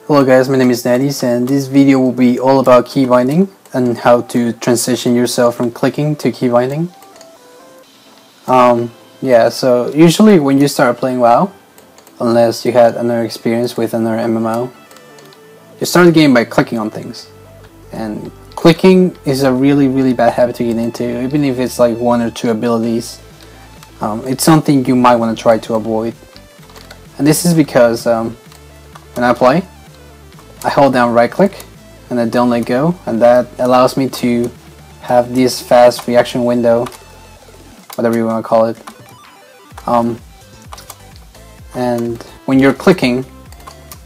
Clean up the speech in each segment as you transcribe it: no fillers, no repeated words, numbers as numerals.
Hello guys, my name is Nadis and this video will be all about key binding and how to transition yourself from clicking to key binding. Yeah, so usually when you start playing WoW, unless you had another experience with another MMO, you start the game by clicking on things. And clicking is a really bad habit to get into, even if it's like one or two abilities. It's something you might want to try to avoid. And this is because when I play, I hold down right click and I don't let go, and that allows me to have this fast reaction window, whatever you want to call it. And when you're clicking,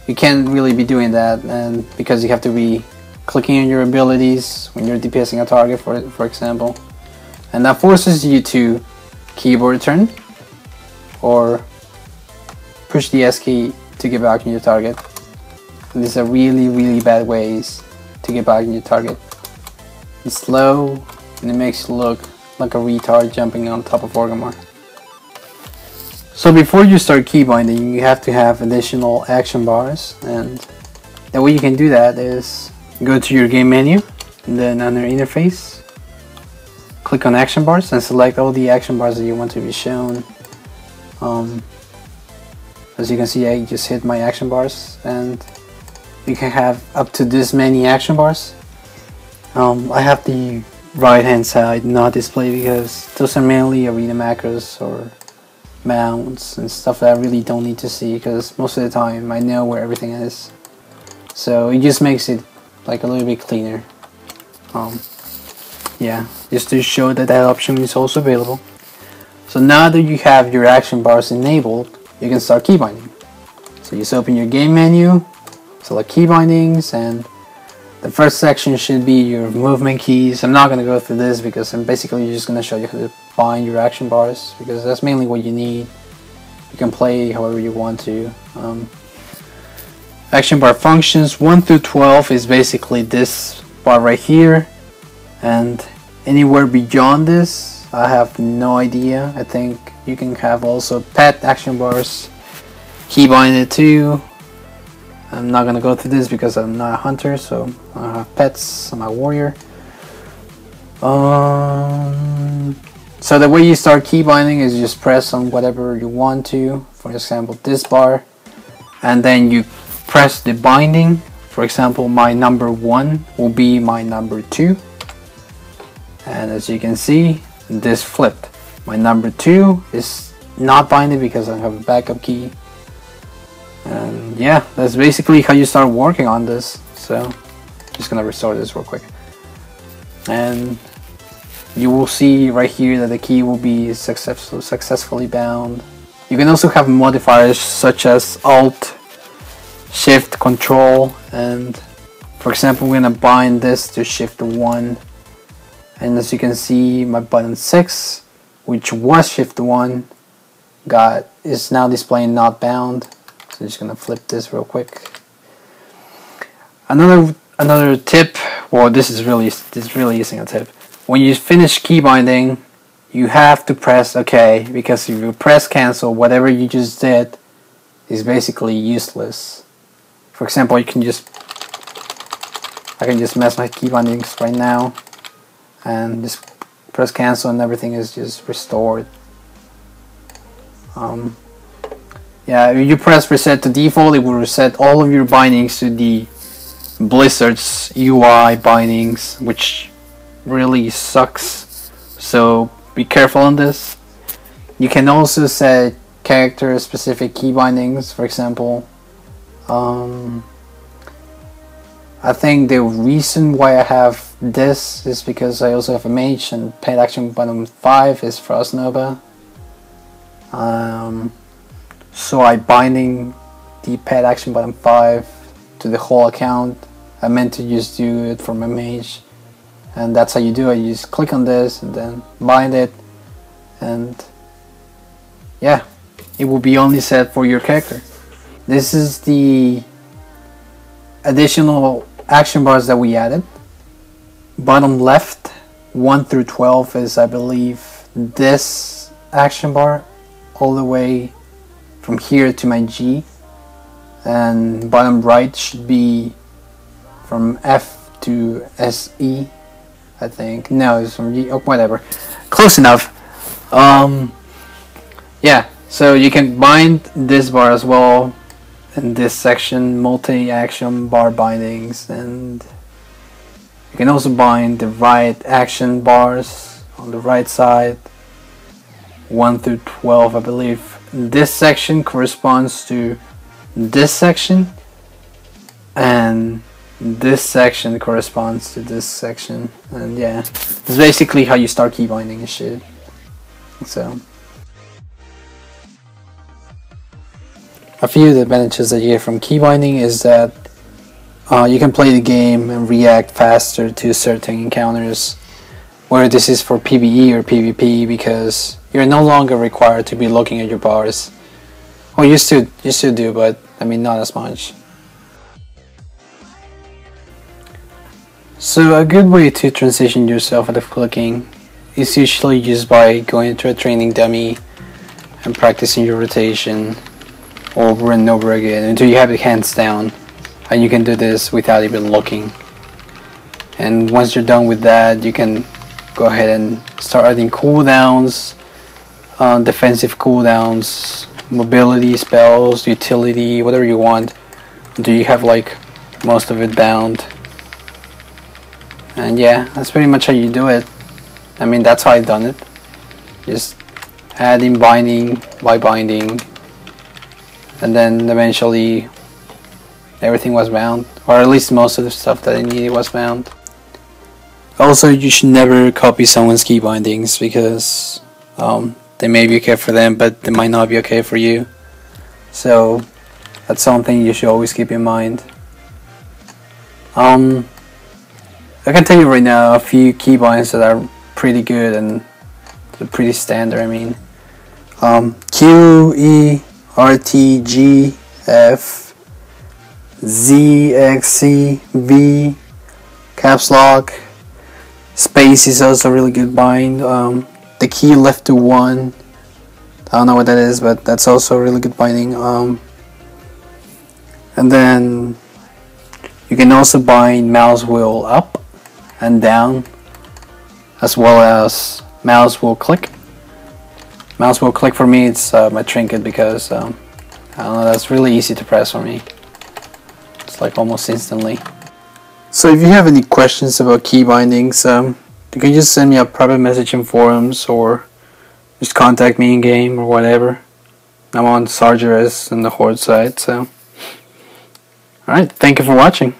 you can't really be doing that, and because you have to be clicking on your abilities when you're DPSing a target, for example, and that forces you to keyboard turn or push the S key to get back on your target. And these are really bad ways to get back on your target. It's slow and it makes you look like a retard jumping on top of Orgrimmar. So before you start keybinding, you have to have additional action bars, and the way you can do that is go to your game menu and then under interface, click on action bars and select all the action bars that you want to be shown. As you can see, I just hit my action bars, and you can have up to this many action bars. I have the right hand side not displayed because those are mainly arena macros or mounts and stuff that I really don't need to see, because most of the time I know where everything is. So it just makes it like a little bit cleaner. Yeah, just to show that that option is also available. So now that you have your action bars enabled, you can start keybinding. So just open your game menu, select key bindings, and the first section should be your movement keys. I'm not going to go through this because I'm basically just going to show you how to bind your action bars, because that's mainly what you need. You can play however you want to. Action bar functions 1 through 12 is basically this bar right here, and anywhere beyond this I have no idea. I think you can have also pet action bars keybinded too. I'm not gonna go through this because I'm not a hunter, so I don't have pets. I'm a warrior. So the way you start keybinding is just press on whatever you want to. For example, this bar, and then you press the binding. For example, my number 1 will be my number 2, and as you can see, this flipped. My number 2 is not binded because I have a backup key. And yeah, that's basically how you start working on this. So just gonna restore this real quick, and you will see right here that the key will be successfully bound. You can also have modifiers such as Alt, Shift, Control, and for example we're gonna bind this to Shift 1, and as you can see, my button 6, which was Shift 1, is now displaying not bound. So I'm just gonna flip this real quick. Another tip, well, this really isn't a tip. When you finish keybinding, you have to press OK, because if you press cancel, whatever you just did is basically useless. For example, I can just mess my keybindings right now and just press cancel, and everything is just restored. Yeah, if you press reset to default, it will reset all of your bindings to the Blizzard's UI bindings, which really sucks. So be careful on this. You can also set character specific key bindings. For example, I think the reason why I have this is because I also have a mage, and pet action button 5 is Frost Nova. So I binding the pet action button 5 to the whole account. I meant to just do it for my mage, and that's how you do it. You just click on this and then bind it, and yeah, it will be only set for your character. This is the additional action bars that we added. Bottom left, 1 through 12 is, I believe, this action bar all the way from here to my G, and bottom right should be from F to SE, I think. No, it's from G, oh, whatever. Close enough. Yeah, so you can bind this bar as well in this section, multi-action bar bindings, and you can also bind the right action bars on the right side, 1 through 12, I believe. This section corresponds to this section, and this section corresponds to this section, and yeah, it's basically how you start key binding and shit. So a few of the advantages that you get from key binding is that you can play the game and react faster to certain encounters, whether this is for PvE or PvP, because you're no longer required to be looking at your bars. Well, you still do, but I mean not as much. So a good way to transition yourself out of clicking is usually just by going into a training dummy and practicing your rotation over and over again until you have your hands down, and you can do this without even looking. And once you're done with that, you can go ahead and start adding cooldowns, defensive cooldowns, mobility spells, utility, whatever you want, until you have like most of it bound. And yeah, that's pretty much how you do it. I mean, that's how I've done it. Just adding binding by binding, and then eventually everything was bound, or at least most of the stuff that I needed was bound. Also, you should never copy someone's key bindings, because they may be okay for them, but they might not be okay for you. So that's something you should always keep in mind. I can tell you right now a few key bindings that are pretty good and pretty standard. I mean, Q, E, R, T, G, F, Z, X, C, V, caps lock, space is also a really good bind. The key left to 1, I don't know what that is, but that's also a really good binding. And then you can also bind mouse wheel up and down, as well as mouse wheel click. Mouse wheel click for me, it's my trinket, because I don't know, that's really easy to press for me. It's like almost instantly. So if you have any questions about key bindings, you can just send me a private message in forums, or just contact me in game or whatever. I'm on Sargeras and the Horde side. So alright, thank you for watching.